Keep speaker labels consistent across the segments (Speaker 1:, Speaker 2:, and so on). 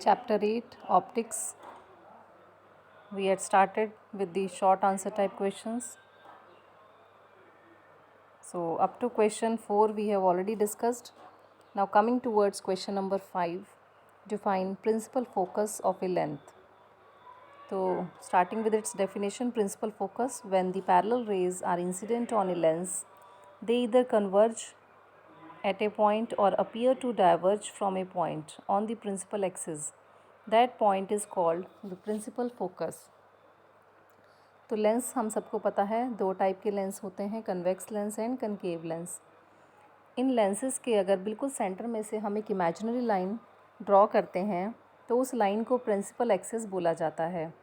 Speaker 1: Chapter 8 Optics. We had started with the short answer type questions. So, up to question 4 we have already discussed. Now, coming towards question number 5, define principal focus of a length. So, starting with its definition, principal focus, when the parallel rays are incident on a lens, they either converge at a point or appear to diverge from a point on the principal axis. That point is called the principal focus. तो lens हम सबको पता है दो type के lens होते हैं, convex lens and concave lens. In lenses के अगर बिल्कुल सेंटर में से हम एक इमेजिनरी लाइन ड्रॉ करते हैं तो उस लाइन को प्रिंसिपल एक्सिस बोला जाता है।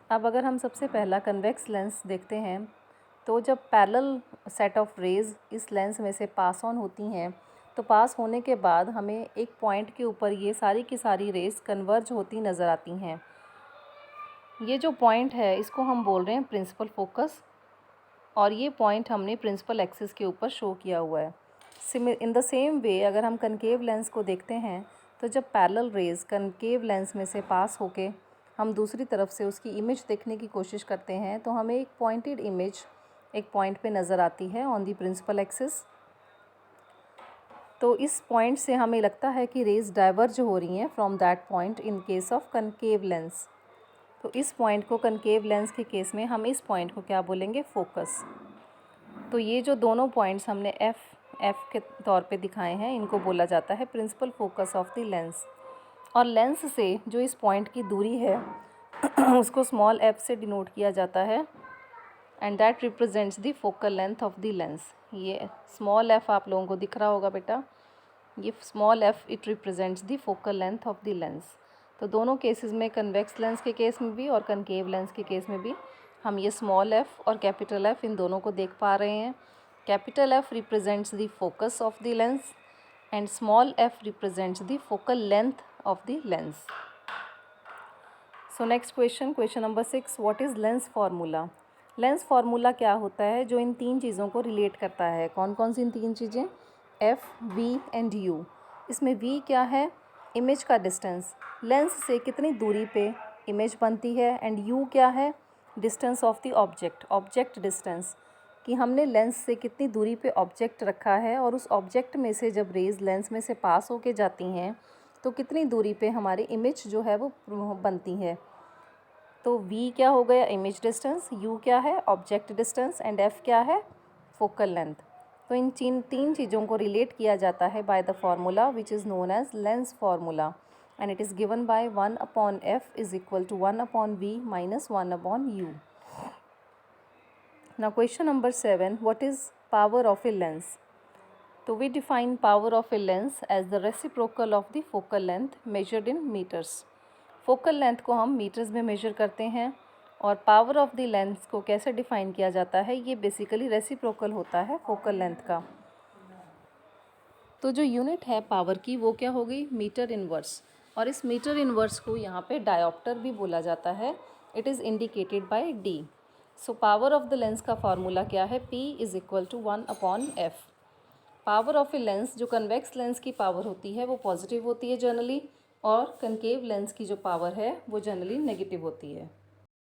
Speaker 1: अब अगर हम सबसे पहला कन्वेक्स लेंस देखते हैं तो जब पैरेलल सेट ऑफ रेज़ इस लेंस में से पास ऑन होती हैं तो पास होने के बाद हमें एक पॉइंट के ऊपर ये सारी की सारी रेज़ कन्वर्ज होती नज़र आती हैं। ये जो पॉइंट है इसको हम बोल रहे हैं प्रिंसिपल फोकस और ये पॉइंट हमने प्रिंसिपल एक्सिस के ऊपर शो किया हुआ है। इन द सेम वे अगर हम कनकेव लेंस को देखते हैं तो जब पैरेलल रेज़ कनकेव लेंस में से पास होके हम दूसरी तरफ से उसकी इमेज देखने की कोशिश करते हैं तो हमें एक पॉइंटेड इमेज एक पॉइंट पे नज़र आती है ऑन दी प्रिंसिपल एक्सिस। तो इस पॉइंट से हमें लगता है कि रेज़ डाइवर्ज हो रही हैं from that point in case of concave lens. तो इस पॉइंट को कनकेव लेंस के केस में हम इस पॉइंट को क्या बोलेंगे, फोकस। तो ये जो दोनों पॉइंट्स हमने एफ के तौर पे दिखाए हैं इनको बोला जाता है principal focus of the lens. और लेंस से जो इस पॉइंट की दूरी है उसको स्मॉल एफ से डिनोट किया जाता है and that represents the focal length of the lens. ये स्मॉल एफ आप लोगों को दिख रहा होगा बेटा, ये small F it represents the focal length of the lens. तो दोनों केसेस में कन्वेक्स लेंस के केस में भी और कनकेव लेंस के केस में भी हम ये स्मॉल एफ और कैपिटल एफ इन दोनों को देख पा रहे हैं। Capital F represents the focus of the lens and small F represents the focal length of the lens. So next question number 6, what is lens formula. Lens formula क्या होता है जो इन तीन चीज़ों को रिलेट करता है। कौन कौन सी इन तीन चीज़ें, एफ, वी एंड यू। इसमें वी क्या है, इमेज का डिस्टेंस, लेंस से कितनी दूरी पे इमेज बनती है, एंड यू क्या है, distance of the object, object distance, कि हमने लेंस से कितनी दूरी पे ऑब्जेक्ट रखा है और उस ऑब्जेक्ट में से जब रेज़ लेंस में से पास होके जाती हैं तो कितनी दूरी पे हमारी इमेज जो है वो बनती है। तो v क्या हो गया, इमेज डिस्टेंस, u क्या है, ऑब्जेक्ट डिस्टेंस, एंड f क्या है, फोकल लेंथ। तो इन तीन चीज़ों को रिलेट किया जाता है by the formula which is known as lens formula and it is given by 1/f is equal to 1/v minus 1/u। Now question number 7, what is power of a lens. तो we define power of a lens as the reciprocal of the focal length measured in metres. Focal length को हम metres में major करते हैं और power of the lens को कैसे define किया जाता है, ये बेसिकली रेसिप्रोकल होता है फोकल लेंथ का। तो जो यूनिट है पावर की वो क्या हो गई, मीटर इनवर्स, और इस मीटर इनवर्स को यहाँ पे डायोप्टर भी बोला जाता है। It is indicated by D. So power of the lens का फार्मूला क्या है, P is equal to 1/f। Power of a lens, जो कन्वेक्स लेंस की पावर होती है वो पॉजिटिव होती है जनरली, और कनकेव लेंस की जो पावर है वो जनरली नेगेटिव होती है।